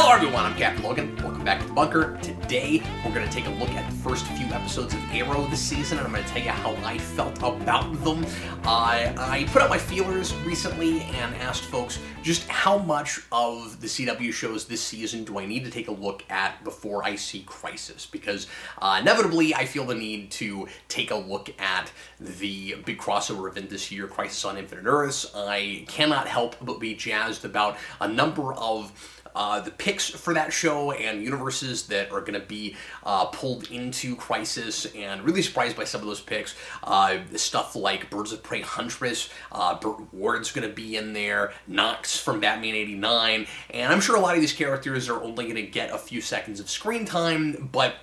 Hello everyone, I'm Captain Logan. Welcome back to the bunker. Today, we're going to take a look at the first few episodes of Arrow this season, and I'm going to tell you how I felt about them. I put out my feelers recently and asked folks just how much of the CW shows this season do I need to take a look at before I see Crisis, because inevitably I feel the need to take a look at the big crossover event this year, Crisis on Infinite Earths. I cannot help but be jazzed about a number of the picks for that show and universes that are going to be pulled into Crisis, and really surprised by some of those picks. Stuff like Birds of Prey Huntress, Burt Ward's going to be in there, Nox from Batman 89, and I'm sure a lot of these characters are only going to get a few seconds of screen time, but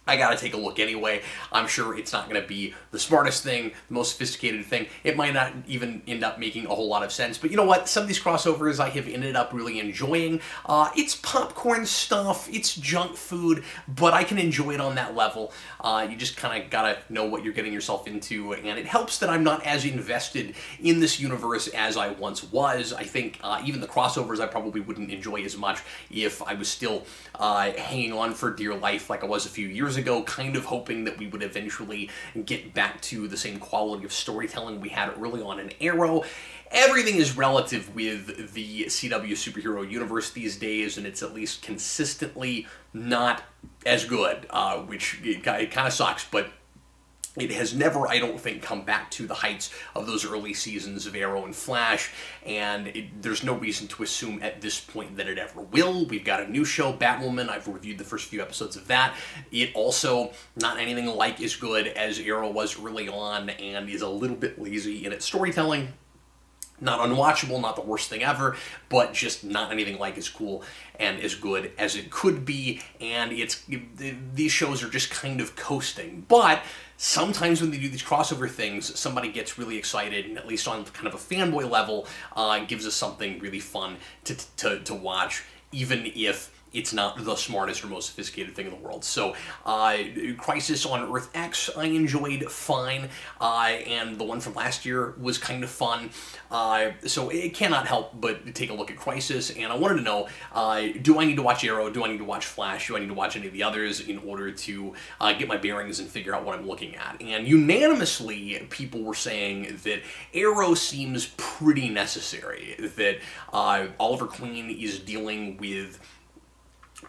I gotta take a look anyway. I'm sure it's not gonna be the smartest thing, the most sophisticated thing. It might not even end up making a whole lot of sense, but you know what? Some of these crossovers I have ended up really enjoying. It's popcorn stuff, it's junk food, but I can enjoy it on that level. You just kinda gotta know what you're getting yourself into, and it helps that I'm not as invested in this universe as I once was. I think even the crossovers I probably wouldn't enjoy as much if I was still hanging on for dear life like I was a few years ago, kind of hoping that we would eventually get back to the same quality of storytelling we had early on in Arrow. Everything is relative with the CW superhero universe these days, and it's at least consistently not as good, which it kind of sucks, but it has never, I don't think, come back to the heights of those early seasons of Arrow and Flash, and there's no reason to assume at this point that it ever will. We've got a new show, Batwoman. I've reviewed the first few episodes of that. It also, not anything like as good as Arrow was early on, and is a little bit lazy in its storytelling. Not unwatchable, not the worst thing ever, but just not anything like as cool and as good as it could be, and these shows are just kind of coasting. But sometimes when they do these crossover things, somebody gets really excited, and at least on kind of a fanboy level, gives us something really fun to watch, even if it's not the smartest or most sophisticated thing in the world. So, Crisis on Earth X, I enjoyed fine, and the one from last year was kind of fun. So it cannot help but take a look at Crisis, and I wanted to know, do I need to watch Arrow, do I need to watch Flash, do I need to watch any of the others in order to get my bearings and figure out what I'm looking at? And unanimously, people were saying that Arrow seems pretty necessary, that Oliver Queen is dealing with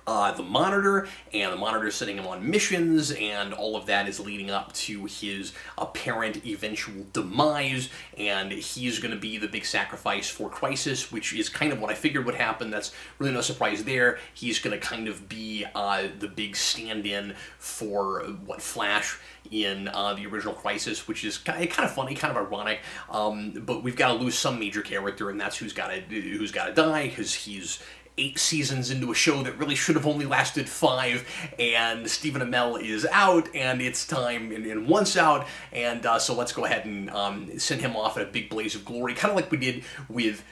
the Monitor, and the Monitor is sending him on missions, and all of that is leading up to his apparent eventual demise, and he's going to be the big sacrifice for Crisis, which is kind of what I figured would happen. That's really no surprise there. He's going to kind of be the big stand-in for what Flash in the original Crisis, which is kind of funny, kind of ironic, but we've got to lose some major character, and that's who's got to die, because he's 8 seasons into a show that really should have only lasted 5, and Stephen Amell is out, and it's time, and once out, and so let's go ahead and send him off in a big blaze of glory, kind of like we did with,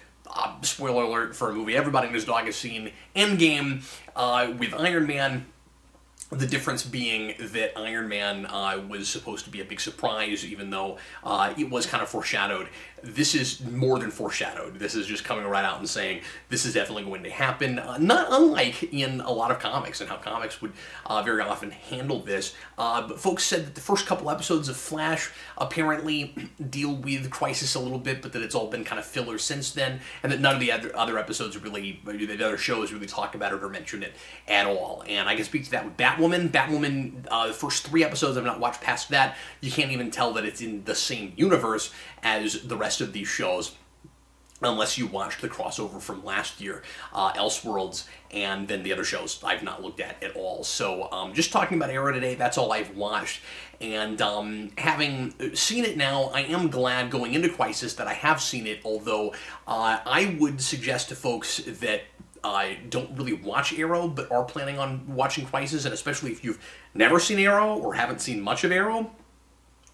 spoiler alert for a movie everybody and his dog has seen, Endgame, with Iron Man. The difference being that Iron Man was supposed to be a big surprise, even though it was kind of foreshadowed. This is more than foreshadowed. This is just coming right out and saying, this is definitely going to happen. Not unlike in a lot of comics, and how comics would very often handle this. But folks said that the first couple episodes of Flash apparently deal with Crisis a little bit, but that it's all been kind of filler since then, and that none of the other episodes really, the other shows really talk about it or mention it at all. And I can speak to that with Batwoman. The first 3 episodes, I've not watched past that. You can't even tell that it's in the same universe as the rest of these shows, unless you watched the crossover from last year, Elseworlds, and then the other shows I've not looked at all. So just talking about Arrow today, that's all I've watched. And having seen it now, I am glad going into Crisis that I have seen it, although I would suggest to folks that don't really watch Arrow, but are planning on watching Crisis, and especially if you've never seen Arrow or haven't seen much of Arrow,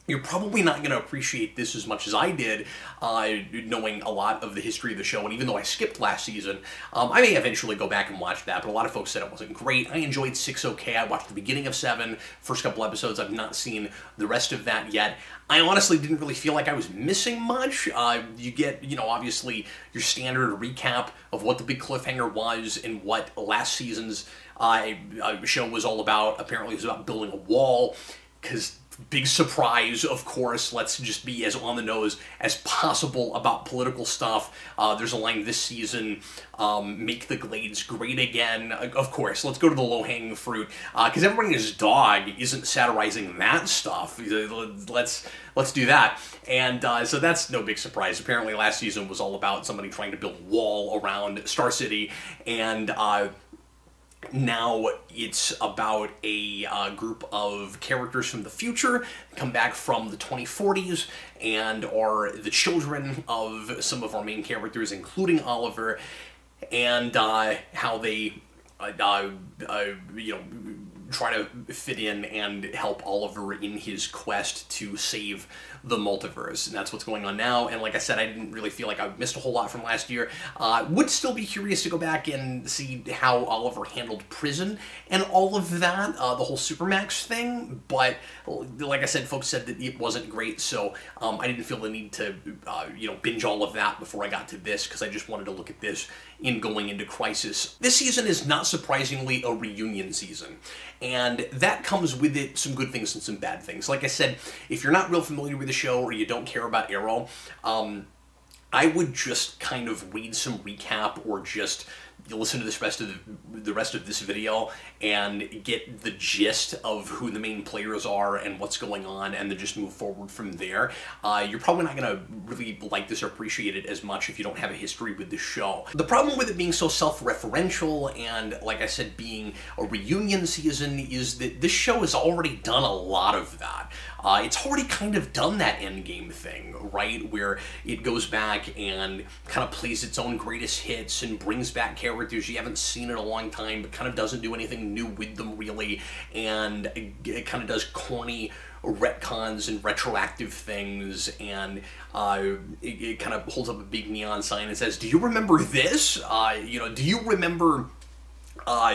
you're probably not going to appreciate this as much as I did, knowing a lot of the history of the show. And even though I skipped last season, I may eventually go back and watch that. But a lot of folks said it wasn't great. I enjoyed 6 okay. I watched the beginning of 7, first couple episodes. I've not seen the rest of that yet. I honestly didn't really feel like I was missing much. You get, obviously your standard recap of what the big cliffhanger was and what last season's show was all about. Apparently it was about building a wall, because big surprise, of course, let's just be as on the nose as possible about political stuff. There's a line this season, make the Glades great again. Of course, let's go to the low-hanging fruit, because everybody and his dog isn't satirizing that stuff. Let's do that. And so that's no big surprise. Apparently last season was all about somebody trying to build a wall around Star City, and now it's about a group of characters from the future, come back from the 2040s, and are the children of some of our main characters, including Oliver, and how they, try to fit in and help Oliver in his quest to save the multiverse. And that's what's going on now. And like I said, I didn't really feel like I missed a whole lot from last year. Would still be curious to go back and see how Oliver handled prison and all of that, the whole Supermax thing. But like I said, folks said that it wasn't great, so I didn't feel the need to, binge all of that before I got to this, because I just wanted to look at this in going into Crisis. This season is not surprisingly a reunion season, and that comes with it some good things and some bad things. Like I said, if you're not real familiar with the show or you don't care about Arrow, I would just kind of read some recap or just listen to the rest of this video and get the gist of who the main players are and what's going on, and then just move forward from there. You're probably not going to really like this or appreciate it as much if you don't have a history with the show. The problem with it being so self-referential and, like I said, being a reunion season is that this show has already done a lot of that. It's already kind of done that endgame thing, right? Where it goes back and kind of plays its own greatest hits and brings back characters you haven't seen in a long time, but kind of doesn't do anything new with them, really, and it kind of does corny retcons and retroactive things, and it kind of holds up a big neon sign and says, do you remember this? Do you remember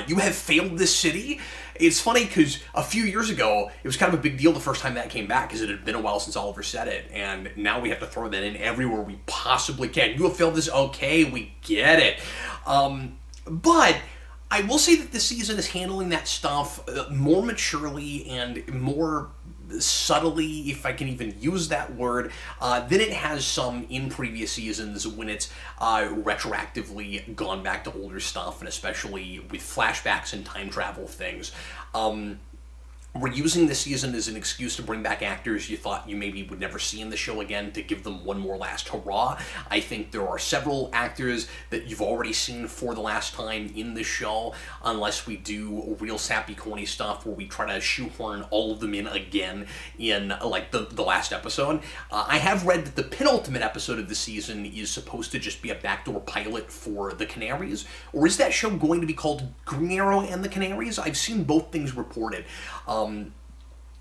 you have failed this city? It's funny because a few years ago, it was kind of a big deal the first time that came back, because it had been a while since Oliver said it, and now we have to throw that in everywhere we possibly can. You have failed this? Okay, we get it. But I will say that this season is handling that stuff more maturely and more subtly, if I can even use that word, than it has some in previous seasons when it's retroactively gone back to older stuff, and especially with flashbacks and time travel things. We're using this season as an excuse to bring back actors you thought you maybe would never see in the show again, to give them one more last hurrah. I think there are several actors that you've already seen for the last time in the show, unless we do real sappy, corny stuff where we try to shoehorn all of them in again in, like, the last episode. I have read that the penultimate episode of the season is supposed to just be a backdoor pilot for the Canaries, or is that show going to be called Green Arrow and the Canaries? I've seen both things reported.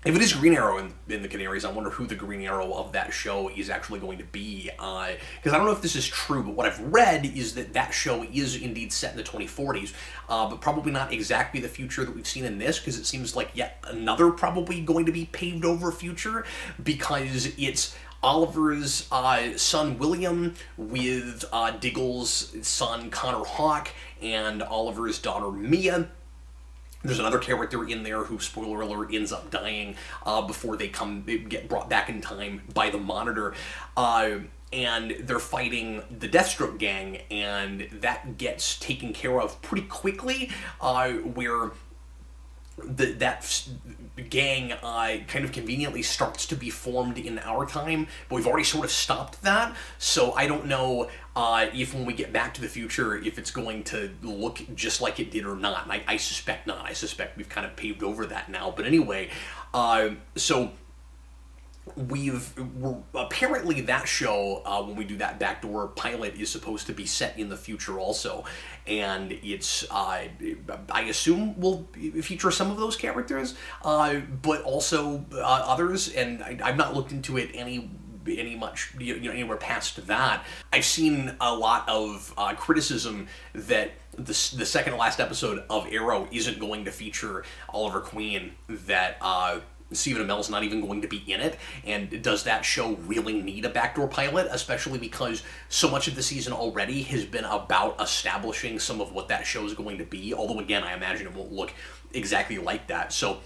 If it is Green Arrow in the Canaries, I wonder who the Green Arrow of that show is actually going to be. Because I don't know if this is true, but what I've read is that that show is indeed set in the 2040s, but probably not exactly the future that we've seen in this, because it seems like yet another probably going to be paved over future, because it's Oliver's son William with Diggle's son Connor Hawke and Oliver's daughter Mia. There's another character in there who, spoiler alert, ends up dying before they get brought back in time by the Monitor. And they're fighting the Deathstroke gang, and that gets taken care of pretty quickly, where that gang kind of conveniently starts to be formed in our time, but we've already sort of stopped that, so I don't know if when we get back to the future, if it's going to look just like it did or not. And I suspect not. I suspect we've kind of paved over that now. But anyway, so apparently that show, when we do that backdoor pilot, is supposed to be set in the future also, and it's I assume will feature some of those characters, but also others, and I've not looked into it any much, anywhere past that. I've seen a lot of criticism that the second to last episode of Arrow isn't going to feature Oliver Queen, that Stephen Amell's not even going to be in it, and does that show really need a backdoor pilot, especially because so much of the season already has been about establishing some of what that show is going to be, although again, I imagine it won't look exactly like that. So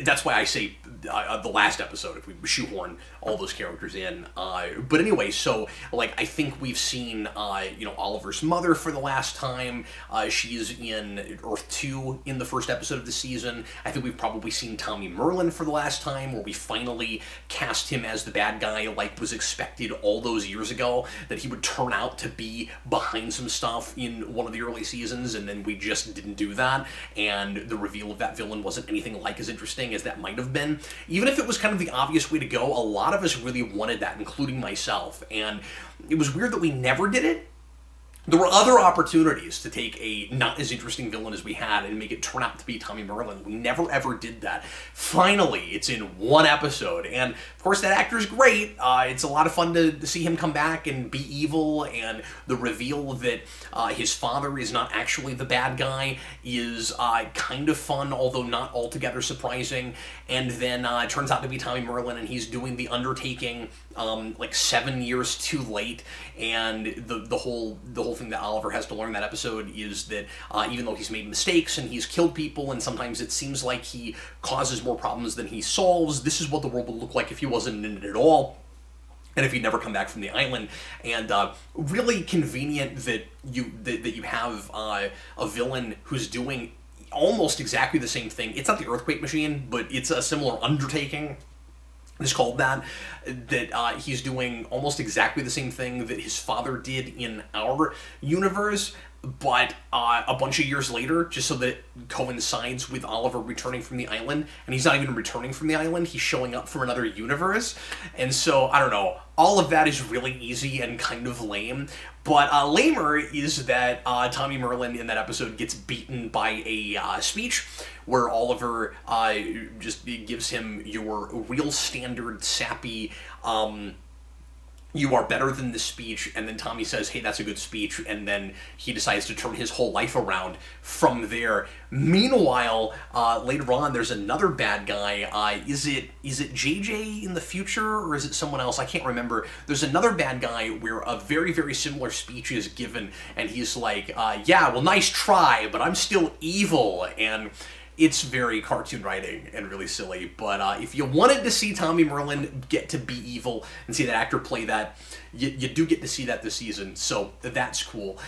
that's why I say the last episode, if we shoehorn all those characters in. But anyway, so, like, I think we've seen, Oliver's mother for the last time. She's in Earth 2 in the first episode of the season. I think we've probably seen Tommy Merlin for the last time, where we finally cast him as the bad guy, like was expected all those years ago, that he would turn out to be behind some stuff in one of the early seasons, and then we just didn't do that, and the reveal of that villain wasn't anything like as interesting as that might have been. Even if it was kind of the obvious way to go, a lot of us really wanted that, including myself, and it was weird that we never did it. There were other opportunities to take a not as interesting villain as we had and make it turn out to be Tommy Merlin. We never ever did that. Finally, it's in one episode, and of course that actor's great. It's a lot of fun to see him come back and be evil, and the reveal that his father is not actually the bad guy is kind of fun, although not altogether surprising. And then it turns out to be Tommy Merlin, and he's doing the undertaking like 7 years too late, and the whole thing that Oliver has to learn that episode is that even though he's made mistakes and he's killed people, and sometimes it seems like he causes more problems than he solves, this is what the world would look like if he wasn't in it at all, and if he'd never come back from the island. And really convenient that you have a villain who's doing almost exactly the same thing. It's not the earthquake machine, but it's a similar undertaking. It's called that he's doing almost exactly the same thing that his father did in our universe, but a bunch of years later, just so that it coincides with Oliver returning from the island. And he's not even returning from the island, he's showing up from another universe. And so, I don't know, all of that is really easy and kind of lame. But lamer is that Tommy Merlin in that episode gets beaten by a speech where Oliver just gives him your real standard sappy, you are better than this speech, and then Tommy says, hey, that's a good speech, and then he decides to turn his whole life around from there. Meanwhile, later on, there's another bad guy. Is it JJ in the future, or is it someone else? I can't remember. There's another bad guy where a very, very similar speech is given, and he's like, yeah, well, nice try, but I'm still evil, and it's very cartoon writing and really silly, but if you wanted to see Tommy Merlin get to be evil and see that actor play that, you do get to see that this season, so that's cool.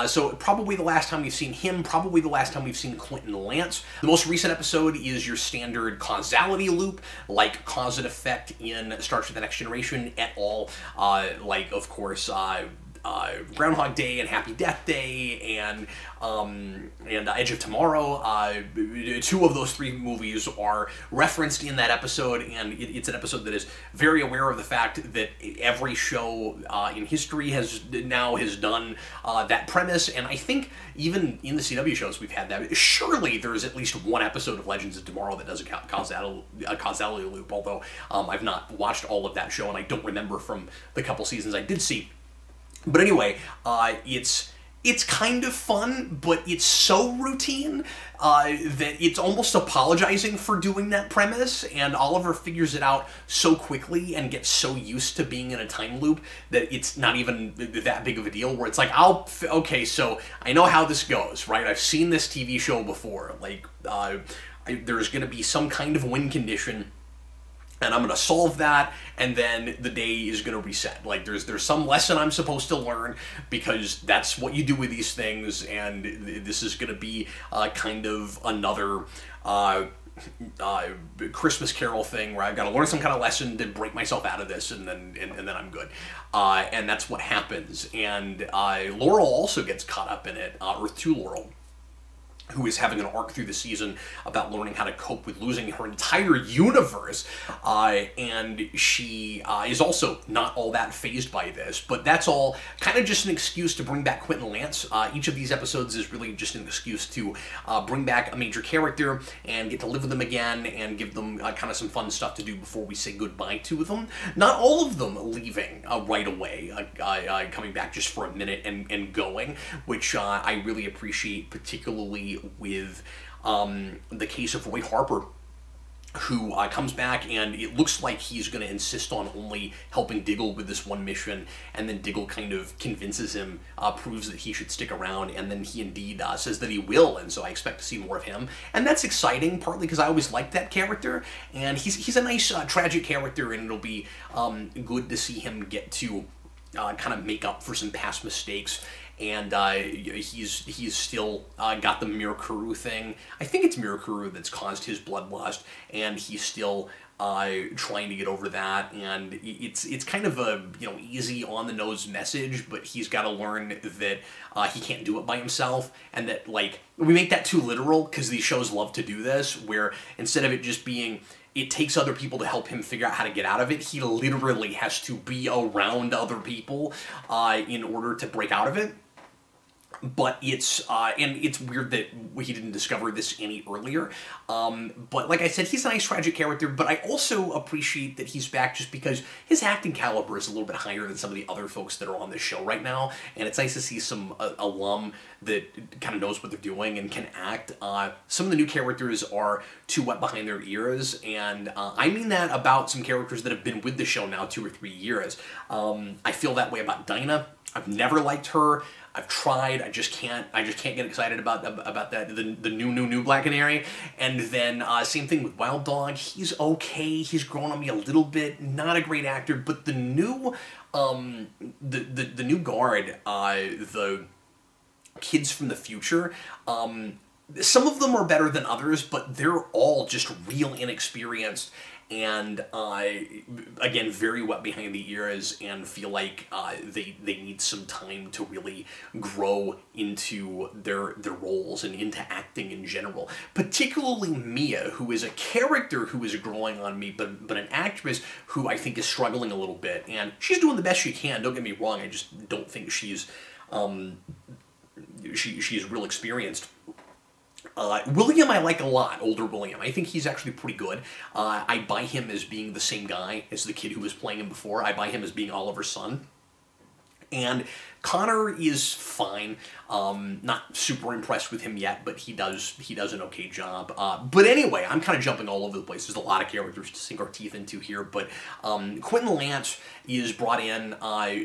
So probably the last time we've seen him, probably the last time we've seen Quentin Lance. The most recent episode is your standard causality loop, like cause and effect in Star Trek: The Next Generation et al. Like, of course, Groundhog Day and Happy Death Day and Edge of Tomorrow. Two of those three movies are referenced in that episode, and it's an episode that is very aware of the fact that every show in history has done that premise, and I think even in the CW shows we've had that. Surely there's at least one episode of Legends of Tomorrow that does a causality loop, although I've not watched all of that show, and I don't remember from the couple seasons I did see. But anyway, it's kind of fun, but it's so routine that it's almost apologizing for doing that premise, and Oliver figures it out so quickly and gets so used to being in a time loop that it's not even that big of a deal, where it's like, okay, so I know how this goes, right? I've seen this TV show before. Like, there's going to be some kind of win condition, and I'm going to solve that, and then the day is going to reset. Like, there's some lesson I'm supposed to learn, because that's what you do with these things, and this is going to be kind of another Christmas Carol thing where I've got to learn some kind of lesson to break myself out of this, and then I'm good. And that's what happens. And Laurel also gets caught up in it, Earth 2 Laurel. who is having an arc through the season about learning how to cope with losing her entire universe. And she is also not all that fazed by this, but that's all kind of just an excuse to bring back Quentin Lance. Each of these episodes is really just an excuse to bring back a major character and get to live with them again and give them kind of some fun stuff to do before we say goodbye to them. Not all of them leaving right away, coming back just for a minute and going, which I really appreciate, particularly with the case of Roy Harper, who comes back, and it looks like he's going to insist on only helping Diggle with this one mission, and then Diggle kind of convinces him, proves that he should stick around, and then he indeed says that he will, and so I expect to see more of him. And that's exciting, partly because I always liked that character, and he's a nice, tragic character, and it'll be good to see him get to kind of make up for some past mistakes. And he's still got the Mirakuru thing. I think it's Mirakuru that's caused his bloodlust, and he's still trying to get over that. And it's kind of a easy on the nose message, but he's got to learn that he can't do it by himself, and that we make that too literal because these shows love to do this, where instead of it just being it takes other people to help him figure out how to get out of it, he literally has to be around other people in order to break out of it. But it's weird that he didn't discover this any earlier. But like I said, he's a nice tragic character, but I also appreciate that he's back just because his acting caliber is a little bit higher than some of the other folks that are on this show right now, and it's nice to see some alum that kind of knows what they're doing and can act. Some of the new characters are too wet behind their ears, and I mean that about some characters that have been with the show now 2 or 3 years. I feel that way about Dinah. I've never liked her. I've tried. I just can't get excited about that. The new Black Canary. And then same thing with Wild Dog. He's okay. He's grown on me a little bit. Not a great actor, but the new the new guard, the kids from the future. Some of them are better than others, but they're all just real inexperienced and again, very wet behind the ears, and feel like they need some time to really grow into their roles and into acting in general. Particularly Mia, who is a character who is growing on me, but an actress who I think is struggling a little bit, and she's doing the best she can. Don't get me wrong. I just don't think she's real experienced. William I like a lot, older William. I think he's actually pretty good. I buy him as being the same guy as the kid who was playing him before. I buy him as being Oliver's son. And Connor is fine. Not super impressed with him yet, but he does an okay job. But anyway, I'm kind of jumping all over the place. There's a lot of characters to sink our teeth into here, but Quentin Lance is brought in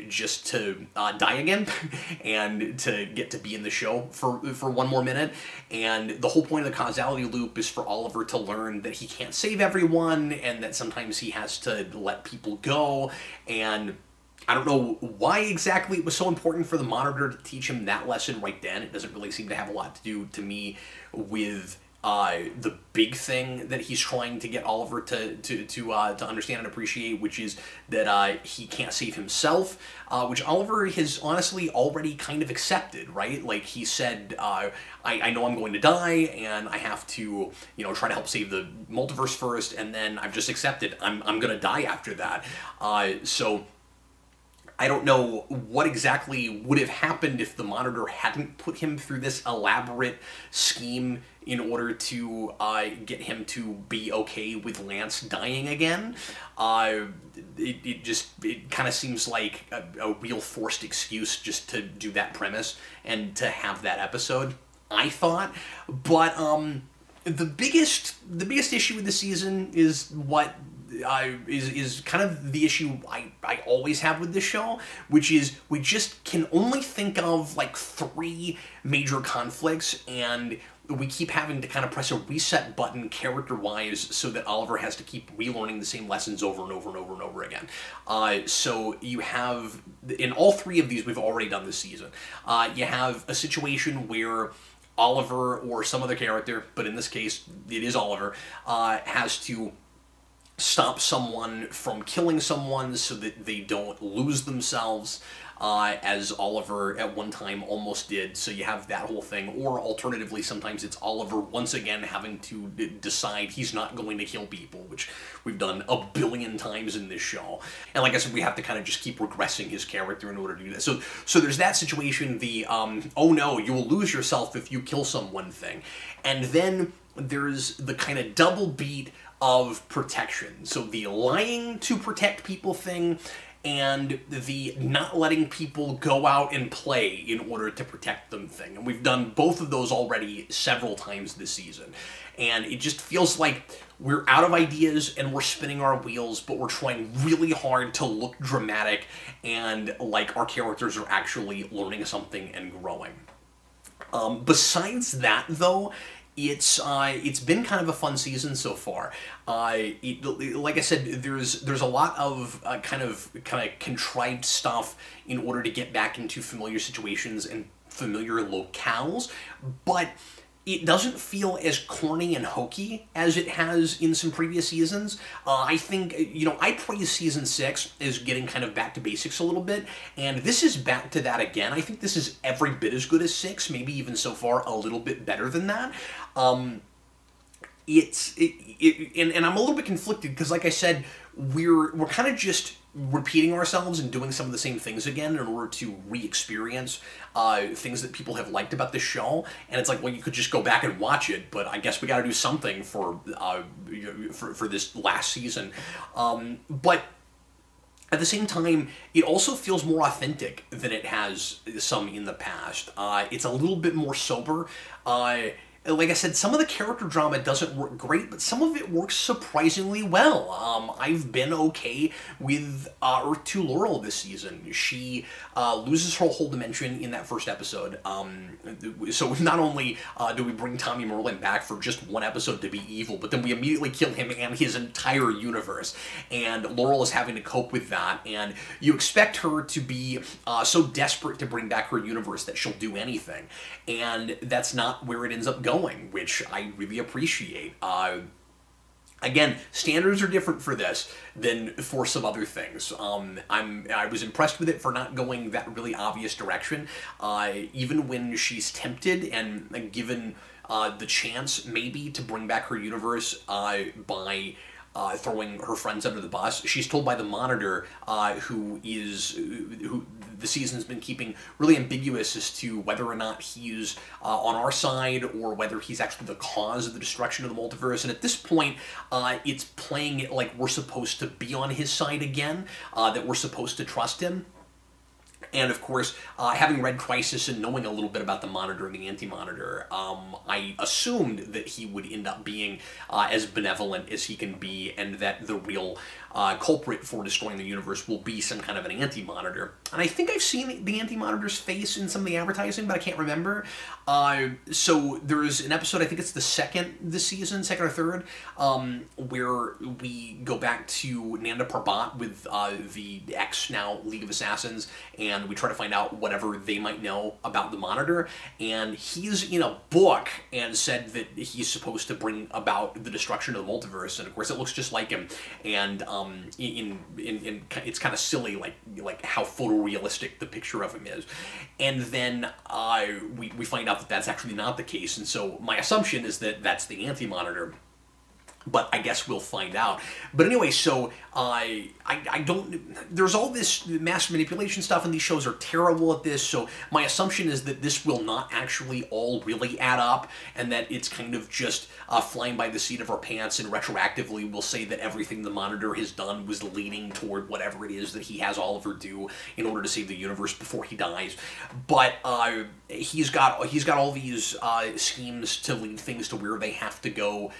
just to die again and to get to be in the show for one more minute. And the whole point of the causality loop is for Oliver to learn that he can't save everyone, and that sometimes he has to let people go. And I don't know why exactly it was so important for the Monitor to teach him that lesson right then. It doesn't really seem to have a lot to do, to me, with the big thing that he's trying to get Oliver to understand and appreciate, which is that he can't save himself, which Oliver has honestly already kind of accepted, right? Like, he said, I know I'm going to die, and I have to, try to help save the multiverse first, and then I've just accepted I'm going to die after that. So I don't know what exactly would have happened if the Monitor hadn't put him through this elaborate scheme in order to get him to be okay with Lance dying again. It kind of seems like a real forced excuse just to do that premise and to have that episode, I thought. But the biggest issue with the season is what is kind of the issue I always have with this show, which is we just can only think of like 3 major conflicts, and we keep having to kind of press a reset button character-wise so that Oliver has to keep relearning the same lessons over and over and over and over again. So you have, in all 3 of these we've already done this season, you have a situation where Oliver or some other character, but in this case it is Oliver, has to stop someone from killing someone so that they don't lose themselves, as Oliver at one time almost did. So you have that whole thing. Or alternatively, sometimes it's Oliver once again having to decide he's not going to kill people, which we've done a billion times in this show. And like I said, we have to kind of just keep regressing his character in order to do that. So there's that situation, the, oh no, you will lose yourself if you kill someone thing. And then there's the kind of double beat of protection. So the lying to protect people thing, and the not letting people go out and play in order to protect them thing. And we've done both of those already several times this season. And it just feels like we're out of ideas and we're spinning our wheels, but we're trying really hard to look dramatic and like our characters are actually learning something and growing. Besides that, though, it's been kind of a fun season so far. Like I said, there's a lot of kind of contrived stuff in order to get back into familiar situations and familiar locales, but it doesn't feel as corny and hokey as it has in some previous seasons. I think, I praise Season 6 as getting kind of back to basics a little bit, and this is back to that again. I think this is every bit as good as 6, maybe even so far a little bit better than that. And I'm a little bit conflicted because, like I said, we're kind of just repeating ourselves and doing some of the same things again in order to re-experience things that people have liked about the show. And it's like, well, you could just go back and watch it, but I guess we got to do something for this last season. But at the same time, it also feels more authentic than it has some in the past. It's a little bit more sober. Like I said, some of the character drama doesn't work great, but some of it works surprisingly well. I've been okay with Earth 2 Laurel this season. She loses her whole dimension in that first episode. So not only do we bring Tommy Merlin back for just one episode to be evil, but then we immediately kill him and his entire universe. And Laurel is having to cope with that, and you expect her to be so desperate to bring back her universe that she'll do anything. And that's not where it ends up going, which I really appreciate. Again, standards are different for this than for some other things. I was impressed with it for not going that really obvious direction. Even when she's tempted and given the chance, maybe, to bring back her universe by throwing her friends under the bus, she's told by the Monitor, who the season's been keeping really ambiguous as to whether or not he's on our side or whether he's actually the cause of the destruction of the multiverse. And at this point, it's playing it like we're supposed to be on his side again, that we're supposed to trust him. And of course, having read Crisis and knowing a little bit about the Monitor and the Anti-Monitor, I assumed that he would end up being as benevolent as he can be, and that the real culprit for destroying the universe will be some kind of an Anti-Monitor. And I think I've seen the Anti-Monitor's face in some of the advertising, but I can't remember. So there's an episode, I think it's the second this season, second or third, where we go back to Nanda Parbat with the ex, now League of Assassins, and we try to find out whatever they might know about the Monitor. And he's in a book and said that he's supposed to bring about the destruction of the multiverse, and of course it looks just like him. And it's kind of silly, like how photorealistic the picture of him is. And then we find out that that's actually not the case, and so my assumption is that that's the Anti-Monitor. But I guess we'll find out. But anyway, so I don't... There's all this mass manipulation stuff, and these shows are terrible at this, so my assumption is that this will not actually all really add up, and that it's kind of just flying by the seat of our pants, and retroactively we'll say that everything the Monitor has done was leading toward whatever it is that he has Oliver do in order to save the universe before he dies. But he's got all these schemes to lead things to where they have to go,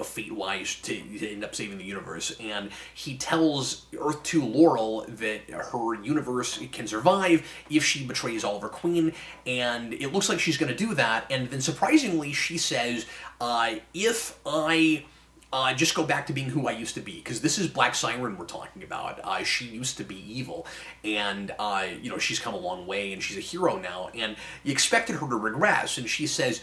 fate-wise, to end up saving the universe. And he tells Earth 2 Laurel that her universe can survive if she betrays Oliver Queen, and it looks like she's going to do that. And then surprisingly, she says, if I just go back to being who I used to be, because this is Black Siren we're talking about. She used to be evil, and you know, she's come a long way, and she's a hero now, and you expected her to regress, and she says,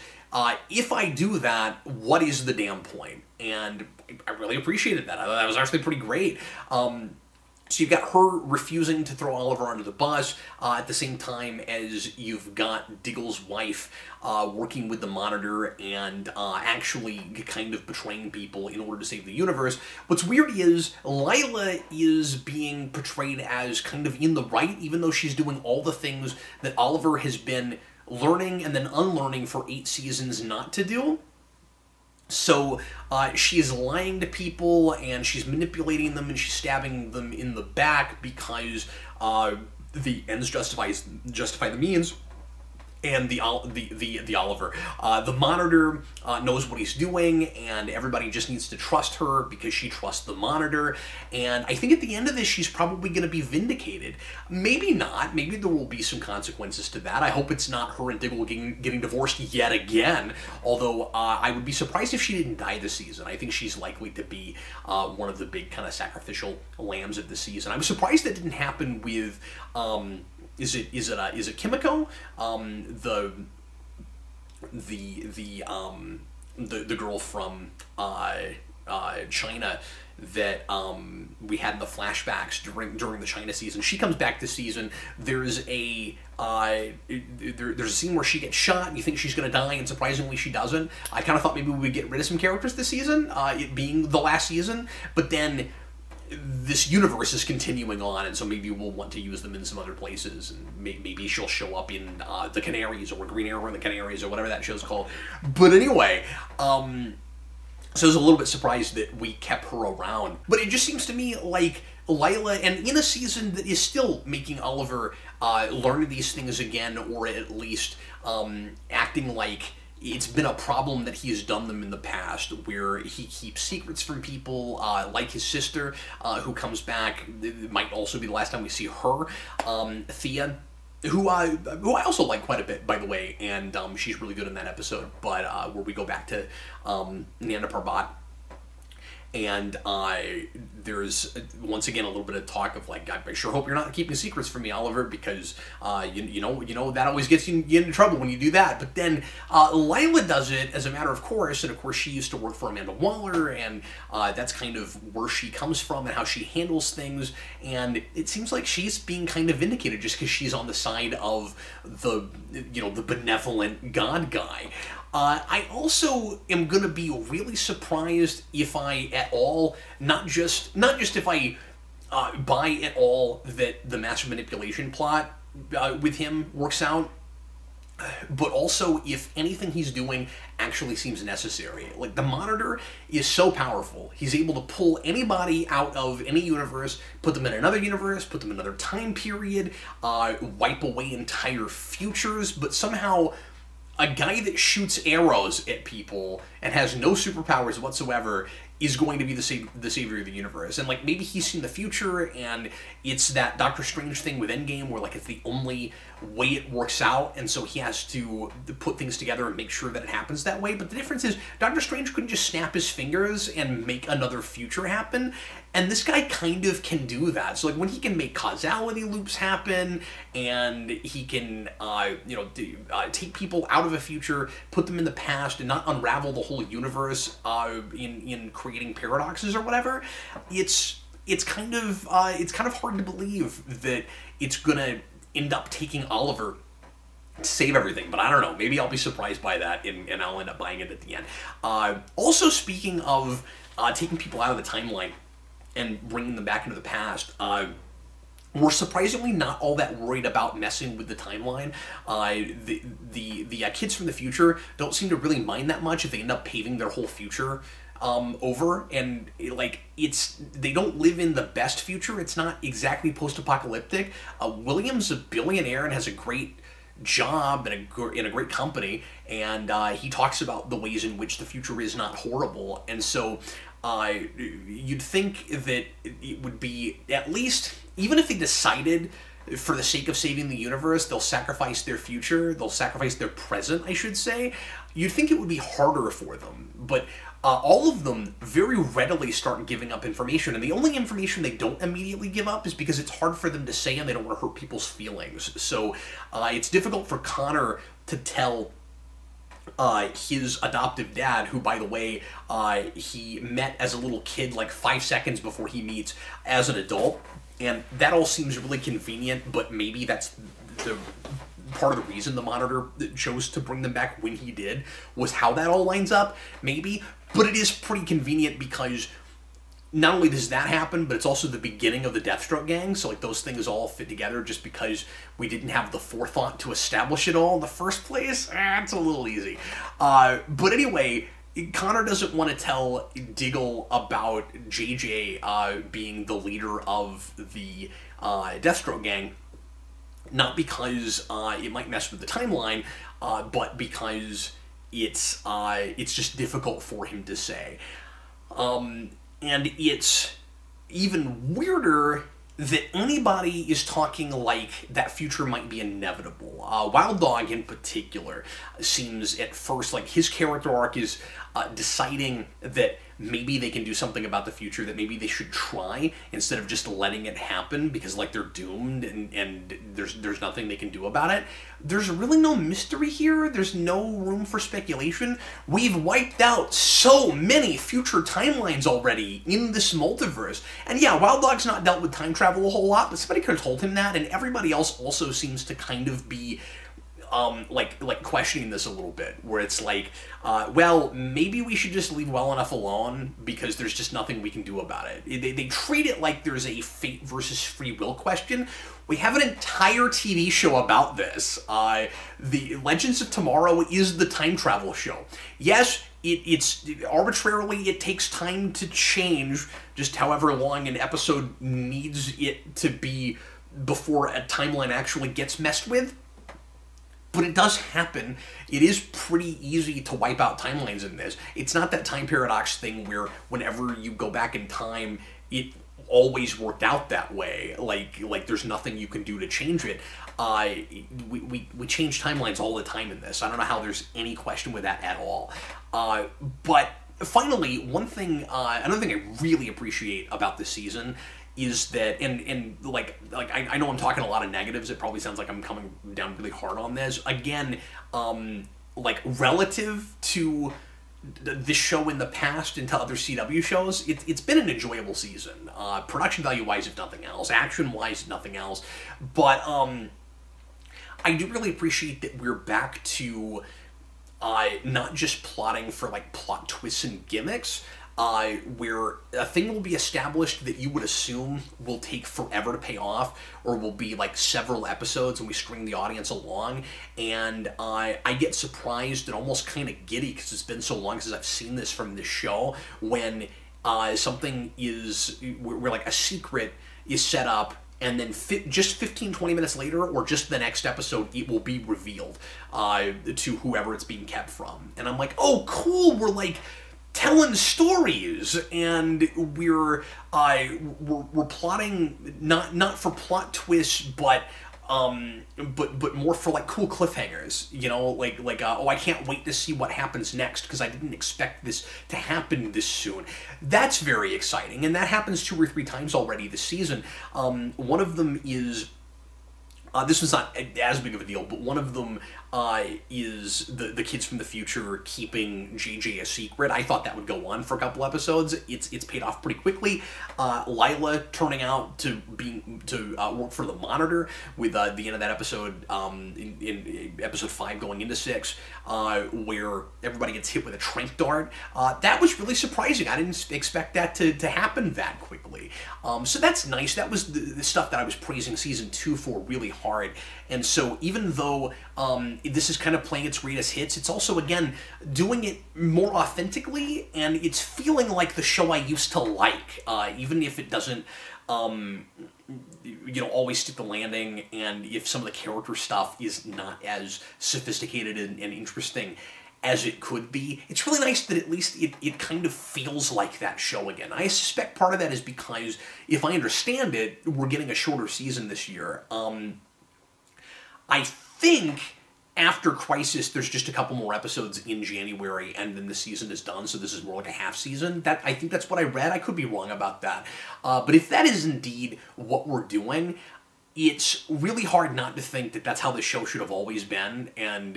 if I do that, what is the damn point? And I really appreciated that. That was actually pretty great. So you've got her refusing to throw Oliver under the bus, at the same time as you've got Diggle's wife working with the Monitor and actually kind of betraying people in order to save the universe. What's weird is Lila is being portrayed as kind of in the right, even though she's doing all the things that Oliver has been learning and then unlearning for 8 seasons not to do. So she's lying to people, and she's manipulating them, and she's stabbing them in the back because the ends justify the means. And the Oliver. The Monitor knows what he's doing, and everybody just needs to trust her because she trusts the Monitor. And I think at the end of this, she's probably going to be vindicated. Maybe not. Maybe there will be some consequences to that. I hope it's not her and Diggle getting divorced yet again. Although I would be surprised if she didn't die this season. I think she's likely to be one of the big kind of sacrificial lambs of the season. I'm surprised that didn't happen with. Is it Kimiko? The girl from China that we had in the flashbacks during the China season. She comes back this season. There's a scene where she gets shot, and you think she's going to die, and surprisingly she doesn't. I kind of thought maybe we would get rid of some characters this season, it being the last season, but then this universe is continuing on, and so maybe we'll want to use them in some other places, and maybe she'll show up in The Canaries, or Green Arrow and the Canaries, or whatever that show's called. But anyway, so I was a little bit surprised that we kept her around. But it just seems to me like Lila, and in a season that is still making Oliver learn these things again, or at least acting like it's been a problem that he has done them in the past, where he keeps secrets from people, like his sister, who comes back. It might also be the last time we see her. Thea, who I also like quite a bit, by the way, and she's really good in that episode, but where we go back to Nana Parbat. And there's, once again, a little bit of talk of, like, I sure hope you're not keeping secrets from me, Oliver, because, you know, that always gets you into trouble when you do that. But then Lila does it as a matter of course, and of course she used to work for Amanda Waller, and that's kind of where she comes from and how she handles things. And it seems like she's being kind of vindicated just because she's on the side of the, you know, the benevolent God guy. I also am going to be really surprised if I at all, not just if I buy at all that the master manipulation plot with him works out, but also if anything he's doing actually seems necessary. Like, the Monitor is so powerful. He's able to pull anybody out of any universe, put them in another universe, put them in another time period, wipe away entire futures, but somehow a guy that shoots arrows at people and has no superpowers whatsoever is going to be the savior of the universe. And, like, maybe he's seen the future, and it's that Doctor Strange thing with Endgame where, like, it's the only way it works out, and so he has to put things together and make sure that it happens that way. But the difference is Doctor Strange couldn't just snap his fingers and make another future happen, and this guy kind of can do that. So, like, when he can make causality loops happen, and he can, you know, take people out of a future, put them in the past, and not unravel the whole universe in creating paradoxes or whatever, it's kind of hard to believe that it's gonna end up taking Oliver to save everything. But I don't know, maybe I'll be surprised by that, and I'll end up buying it at the end. Also, speaking of taking people out of the timeline and bringing them back into the past, we're surprisingly not all that worried about messing with the timeline. The kids from the future don't seem to really mind that much if they end up paving their whole future over, and like, they don't live in the best future. It's not exactly post-apocalyptic. William's a billionaire and has a great job in a great company, and he talks about the ways in which the future is not horrible, and so you'd think that it would be, at least, even if they decided for the sake of saving the universe, they'll sacrifice their future, they'll sacrifice their present, I should say, you'd think it would be harder for them. But all of them very readily start giving up information, and the only information they don't immediately give up is because it's hard for them to say and they don't want to hurt people's feelings. So it's difficult for Connor to tell his adoptive dad, who, by the way, he met as a little kid like 5 seconds before he meets as an adult. And that all seems really convenient, but maybe that's the part of the reason the Monitor chose to bring them back when he did, was how that all lines up, maybe. But it is pretty convenient because not only does that happen, but it's also the beginning of the Deathstroke gang, so like those things all fit together just because we didn't have the forethought to establish it all in the first place. It's a little easy. But anyway, Connor doesn't want to tell Diggle about JJ being the leader of the Deathstroke gang, not because it might mess with the timeline, but because it's just difficult for him to say. And it's even weirder that anybody is talking like that future might be inevitable. Wild Dog in particular seems at first like his character arc is deciding that maybe they can do something about the future, that maybe they should try instead of just letting it happen because like they're doomed and there's nothing they can do about it. There's really no mystery here. There's no room for speculation. We've wiped out so many future timelines already in this multiverse. And yeah, Wild Dog's not dealt with time travel a whole lot, but somebody could have told him that, and everybody else also seems to kind of be like questioning this a little bit, where it's like, well, maybe we should just leave well enough alone because there's just nothing we can do about it. They treat it like there's a fate versus free will question. We have an entire TV show about this. The Legends of Tomorrow is the time travel show. Yes, it's arbitrarily, it takes time to change, just however long an episode needs it to be before a timeline actually gets messed with. But it does happen. It is pretty easy to wipe out timelines in this. It's not that time paradox thing where whenever you go back in time, it always worked out that way. Like there's nothing you can do to change it. We change timelines all the time in this. I don't know how there's any question with that at all. But finally, another thing I really appreciate about this season is that, and I know I'm talking a lot of negatives. It probably sounds like I'm coming down really hard on this. Again, like relative to this show in the past and to other CW shows, it's been an enjoyable season. Production value-wise, if nothing else. Action-wise, if nothing else. But I do really appreciate that we're back to not just plotting for like plot twists and gimmicks, where a thing will be established that you would assume will take forever to pay off, or will be like several episodes and we string the audience along, and I get surprised and almost kind of giddy because it's been so long since I've seen this from this show, when something is, where like a secret is set up, and then just 15-20 minutes later, or just the next episode, it will be revealed to whoever it's being kept from. And I'm like, oh cool, we're like telling stories, and we're plotting not for plot twists, but more for like cool cliffhangers, you know, like oh, I can't wait to see what happens next because I didn't expect this to happen this soon. That's very exciting, and that happens 2 or 3 times already this season. One of them is, this was not as big of a deal, but one of them is the kids from the future keeping JJ a secret. I thought that would go on for a couple episodes. It's paid off pretty quickly. Lila turning out to work for the Monitor with the end of that episode, in episode 5 going into 6, where everybody gets hit with a tranq dart. That was really surprising. I didn't expect that to happen that quickly. So that's nice. That was the stuff that I was praising season 2 for really hard. And so even though this is kind of playing its greatest hits, it's also, again, doing it more authentically, and it's feeling like the show I used to like, even if it doesn't, you know, always stick the landing, and if some of the character stuff is not as sophisticated and interesting as it could be. It's really nice that at least it kind of feels like that show again. I suspect part of that is because, if I understand it, we're getting a shorter season this year. I think after Crisis, there's just a couple more episodes in January, and then the season is done, so this is more like a half season. I think that's what I read. I could be wrong about that. But if that is indeed what we're doing, it's really hard not to think that that's how the show should have always been. And,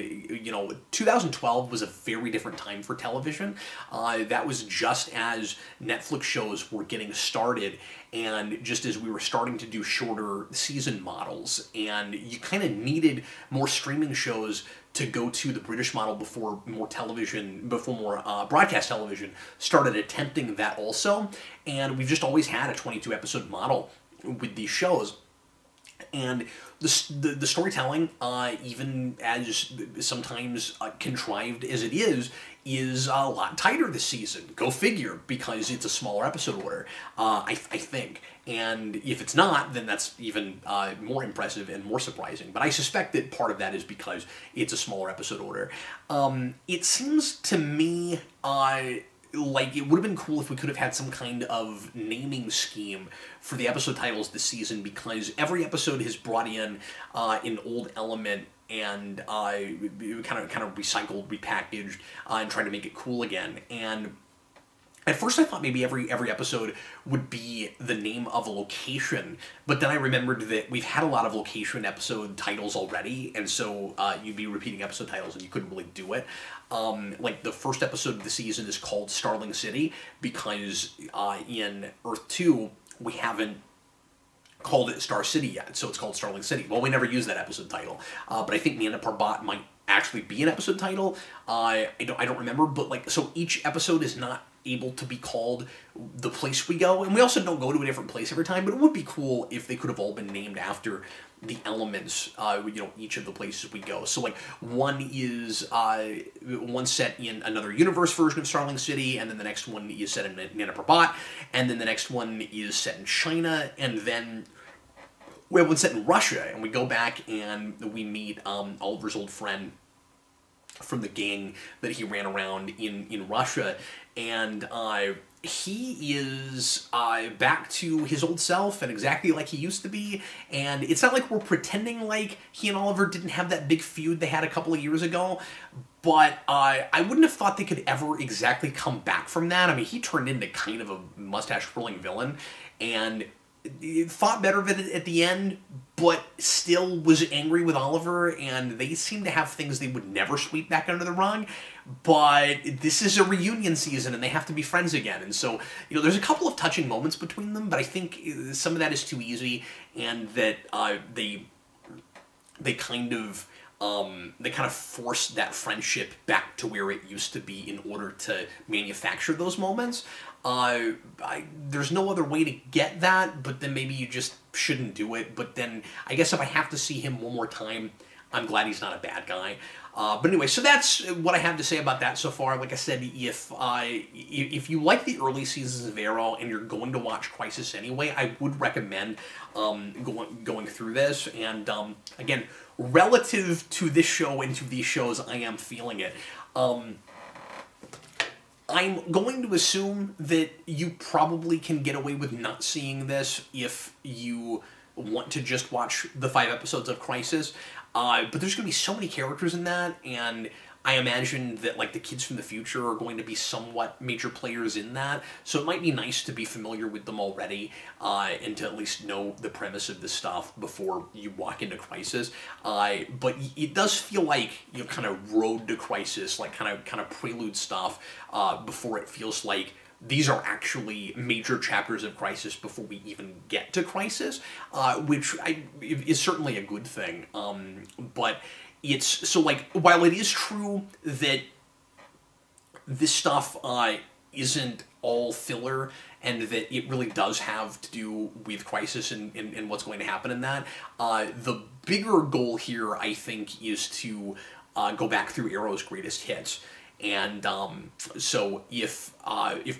2012 was a very different time for television. That was just as Netflix shows were getting started, and just as we were starting to do shorter season models. And you kind of needed more streaming shows to go to the British model before more broadcast television started attempting that also. And we've just always had a 22 episode model with these shows. And the storytelling, even as sometimes contrived as it is a lot tighter this season. Go figure, because it's a smaller episode order, I think. And if it's not, then that's even more impressive and more surprising. But I suspect that part of that is because it's a smaller episode order. It seems to me like it would have been cool if we could have had some kind of naming scheme for the episode titles this season, because every episode has brought in an old element and kind of recycled, repackaged, and tried to make it cool again. And at first I thought maybe every episode would be the name of a location, but then I remembered that we've had a lot of location episode titles already, and so you'd be repeating episode titles and you couldn't really do it. Like the first episode of the season is called Starling City, because in Earth 2 we haven't called it Star City yet, so it's called Starling City. Well, we never used that episode title, but I think Nana Parbat might actually be an episode title. I don't remember, but so each episode is not able to be called the place we go, and we also don't go to a different place every time, but it would be cool if they could have all been named after the elements, each of the places we go. So one is one set in another universe version of Starling City, and then the next one is set in Nana Parbat, and then the next one is set in China, and then we have one set in Russia, and we go back and we meet Oliver's old friend from the gang that he ran around in Russia, and he is back to his old self and exactly like he used to be. And it's not like we're pretending like he and Oliver didn't have that big feud they had a couple of years ago, but I wouldn't have thought they could ever exactly come back from that. I mean, he turned into kind of a mustache-twirling villain, and fought better of it at the end, but still was angry with Oliver, and they seem to have things they would never sweep back under the rug. But this is a reunion season, and they have to be friends again. And so, there's a couple of touching moments between them, but I think some of that is too easy, and that they kind of force that friendship back to where it used to be in order to manufacture those moments. There's no other way to get that, but then maybe you just shouldn't do it. But then I guess if I have to see him one more time, I'm glad he's not a bad guy. But anyway, so that's what I have to say about that so far. Like I said, if you like the early seasons of Arrow and you're going to watch Crisis anyway, I would recommend going through this. And again, relative to this show and to these shows, I am feeling it. I'm going to assume that you probably can get away with not seeing this if you want to just watch the 5 episodes of Crisis. But there's going to be so many characters in that, and I imagine that the kids from the future are going to be somewhat major players in that, so it might be nice to be familiar with them already, and to at least know the premise of this stuff before you walk into Crisis. But it does feel like kind of road to Crisis, kind of prelude stuff, before it feels like these are actually major chapters of Crisis before we even get to Crisis, which is certainly a good thing. But it's so while it is true that this stuff isn't all filler, and that it really does have to do with Crisis and what's going to happen in that, the bigger goal here, I think, is to go back through Arrow's greatest hits. And so if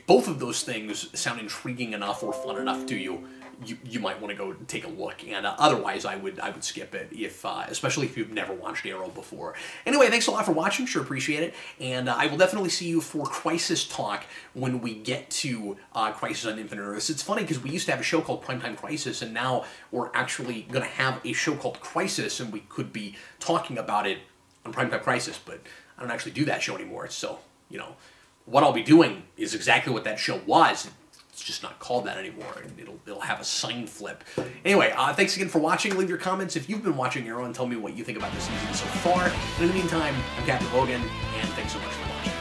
both of those things sound intriguing enough or fun enough to you, you might want to go take a look. And otherwise, I would skip it, if especially if you've never watched Arrow before. Anyway, thanks a lot for watching. Sure appreciate it. And I will definitely see you for Crisis Talk when we get to Crisis on Infinite Earths. It's funny because we used to have a show called Primetime Crisis, and now we're actually going to have a show called Crisis, and we could be talking about it on Primetime Crisis, but I don't actually do that show anymore. So, you know, what I'll be doing is exactly what that show was. It's just not called that anymore, and it'll have a sign flip. Anyway, thanks again for watching. Leave your comments if you've been watching Arrow and tell me what you think about the season so far. And in the meantime, I'm Captain Logan, and thanks so much for watching.